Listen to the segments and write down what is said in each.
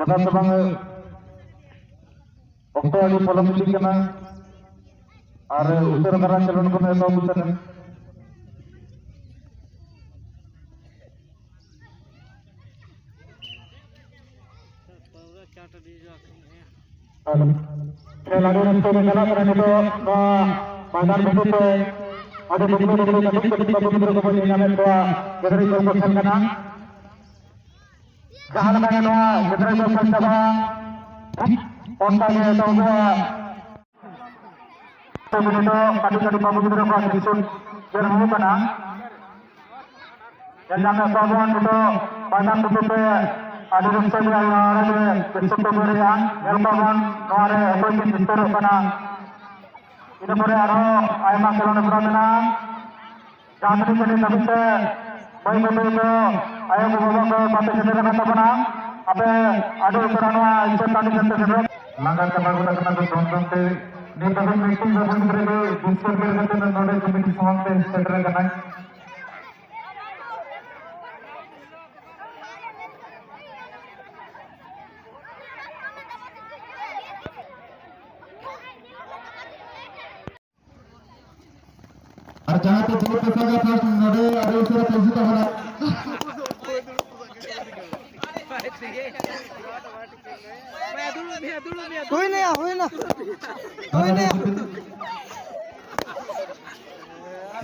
Kita sebagai waktu lagi pola musik kena ada usaha karena calon kena tahu bukan lalu nanti kena karena itu bandar betul ada beberapa ketika beberapa kepentingan itu dari korporat kena Jalan mana kita itu sama ontanya tahu gua sebenarnya kali pamu itu apa itu bermu kana dan nama sahabat itu banyak betul ada rasa yang ada besok berian yang bangun ada apa yang itu kana ini boleh ada ayam kalau nak berana jangan jadi bisa baik itu ayam bawa ke pantai sendiri kata benang apa ada ukuran itu tadi sendiri langgan kemarin kena tonton te di tahun meeting zaman mereka booster berkata dan ada komisi semua te sendiri kena jangan terjadi kesalahan first nade ada usaha posisi mana हुई नहीं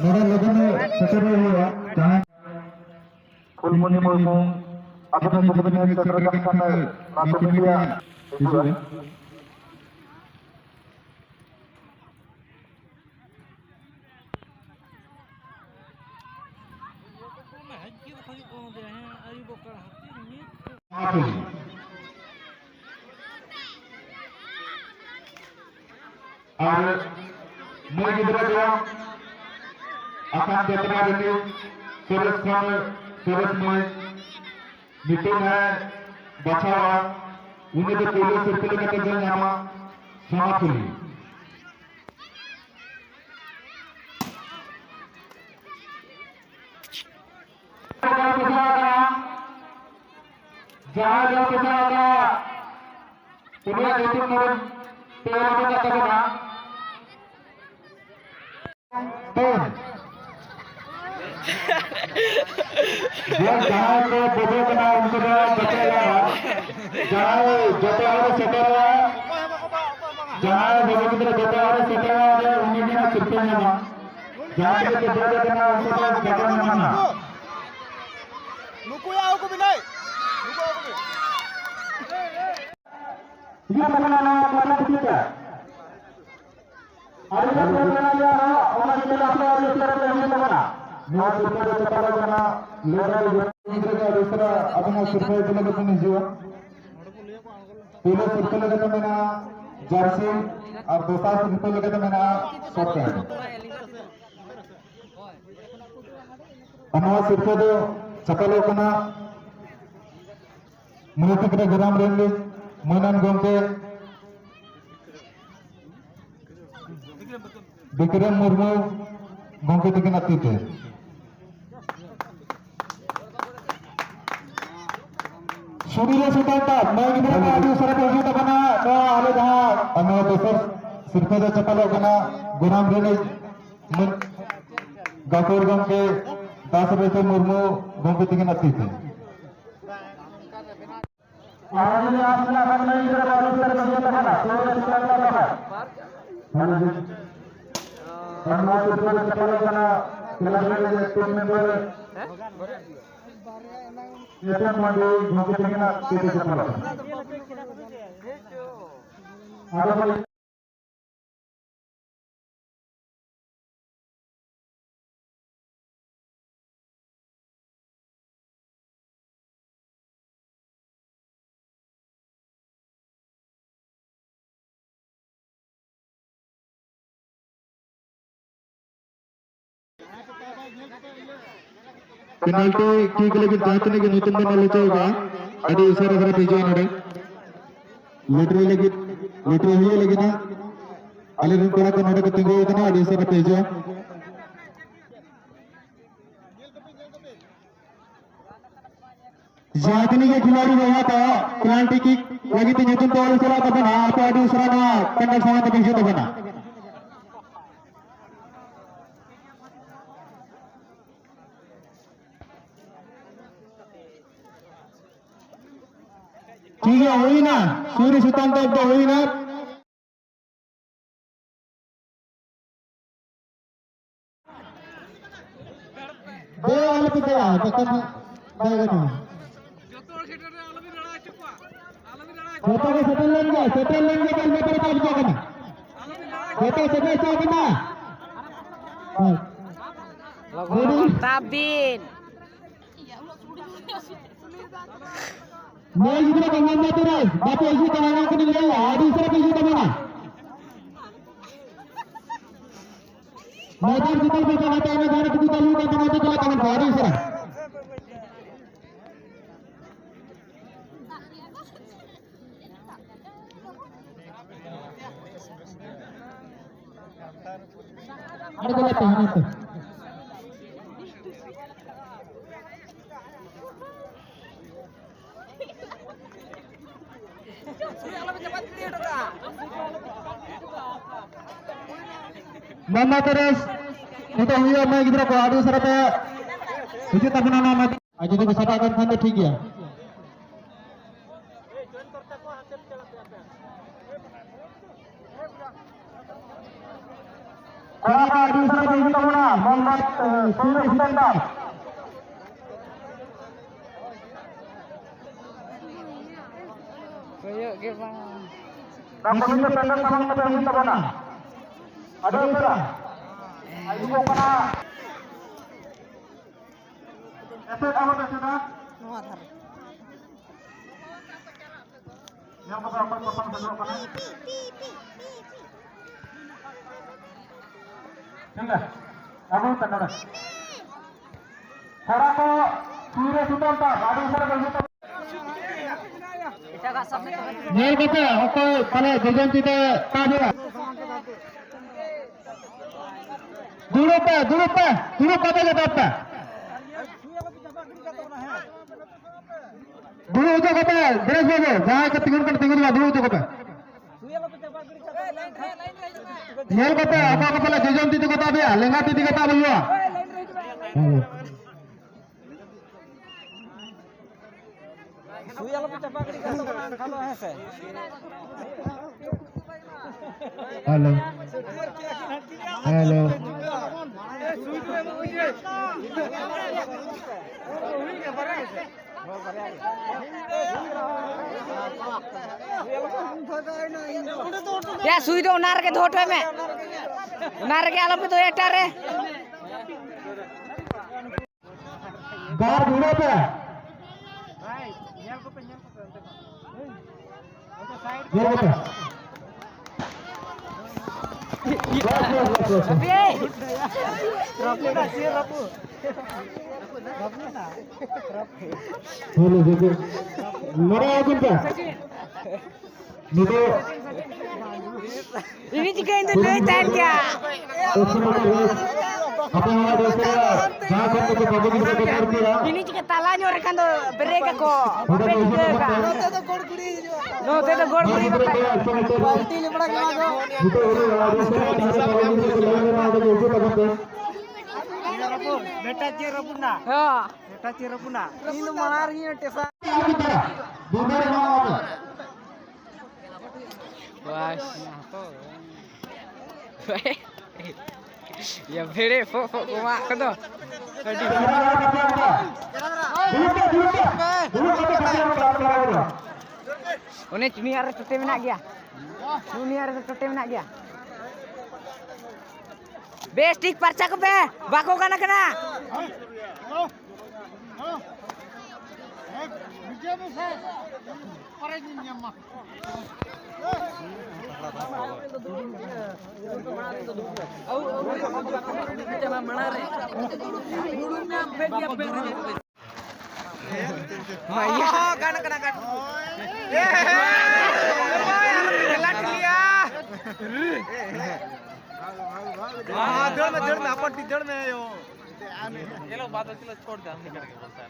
मेरे लोगों ने सचर हुआ जहाँ कुलमुनी मुर्मू अपने सुबह shutter का खाना रातों में लिया और मैं किधर गया आसान यात्रा के सूरज में मीटिंग है बचावा उन्हें तो केले सिर्फ लेकर के जाना समाप्ति जहाँ किसान तुम्हें मीटिंग में तेरा भी करना जहाँ को बोझो बना उनको बचेगा जहाँ जोतावार सेटेगा जहाँ बोझो की तरह जोतावार सेटेगा उन्हें भी ना सिर्फ नहीं जहाँ के बोझो बना उनको बचेगा ना नुकु या को भी नहीं नुकु को भी ये बनाना वाला ठीक है अरे जब बनाया और इसके अपने इस तरह से नहीं बना मैं सुपर चपला बना लेकर दूसरा दूसरा अपना सुपर चपला के तुम जीवन पूरे सुपर लगे तो मैंने जर्सी और दूसरा सुपर लगे तो मैंने शॉर्ट पैंट अनवा सुपर दो चपलों को ना मुझे कितने ग्राम रहेंगे मैंने गोमते विक्रम मुर्मू गोमते दिखे नाती थे सुनील सुटाता मैं किधर का दूसरा पेजी तक ना तो आले जहाँ अनवा दूसरा सिर्फ दो चपलों को ना गुराम रहेंगे गाकोर गोमते 10 रुपये मुर्मू गोमते दिखे नाती थे आज ने आपने अपना इधर बालू कर दिया था ना तो इसका क्या है अन्ना सुपर चपल करना क्लब में टीम मेंबर ये सब मंडी मुझे देखना टीम चपल आगे पेनाल्टी किक लेकिन जांचने की नूतन में ले जाएगा Adi usara pejuan ada. Lottery lagi na. Aliran kora kan ada ketinggu itu na. Adi usara pejuan. Jatini के खिलाड़ी रहा था पेनल्टी किक लगी थी नितिन तो उसरा तो बना आपको adi usara ना पेनल्टी sama तो पेशे तो बना ठीक है हुई ना सूर्य सुतान तो हुई ना दे वाले पे दे पकड़ जाएगा ना छोटा के सेटल लेंगे कल में पर पास जाएगा ना छोटा सेटल जाएगा ना Tabin. मैं इधर कंगन में तेरे बात ऐसी कंगन को नहीं ले आदि से पैसे कमाना मैदान जितना पैसा आता है मैं जाने कितनी तालू का कमाते चला कंगन आदि से अरे गलत है ना Mama terus itu huya मैं किधर को आदि सर पे इसे तब बनाना मत आज तो सफा कर खाने ठीक है kora adi usara pejuan itu na Mohammad Surya Sutanta Kayak gimana? Namun itu pendek sama pejuan itu na ada usara ayo kena efek apa sudah yang beberapa potong dulu kan Enggak, aku tenang. Kora ko Surya Sutanta adi usara pejuan नहीं बता आपको पहले जजंती ते ताजा दूर पे कब जाता है दूर हो जाओ कब ड्रेस बोलो जहाँ के तिगुन दूर हो जाओ कब नहीं बता आपको पहले जजंती ते कता भी लेंगा तीती कता भैया hello hello Ya sui do unar ke dhoto में unar के आलो पे तो एक टारे गार दूर पे ये बता ini juga itu duitan क्या ini juga talanya orang kan bereka kok apa juga kan no te to gol kuri balti le bada बेटा चेरा पुना हां बेटा चेरा पुना इन मार ही टेसा बस ya bere fo kuma kado One dunia ada tote menak gya. Dunia ada tote menak gya. Bestik parca ke be, bako kana kena. Oh, kan. Gelat dia. दौड़ में अपन दौड़ में यो ये लोग बात होती है छोड़ दे हम करके बोलता है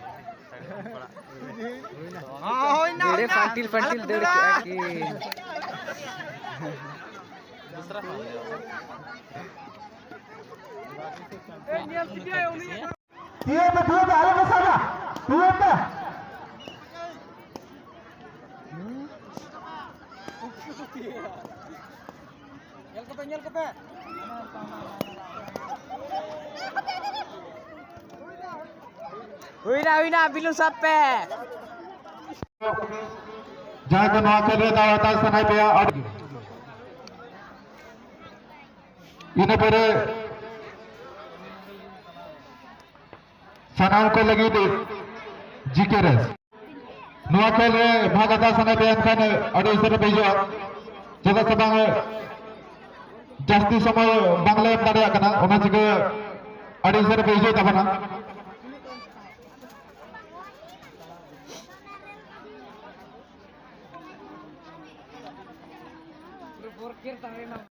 हां होई ना बड़े फंटिल दौड़ के दूसरा ये बेटुआ आले बसाना तू पे nyel ke pe Wina belum sampai. Jangan wakil dawatan sanai pe ini pada sanam ko lagi di jikeres nuakil bhagata sanai pe kan adi sera bejo jaga sabang jasti samay bangla tare akana ona jiga adi sera bejo tabana Berpikir tangre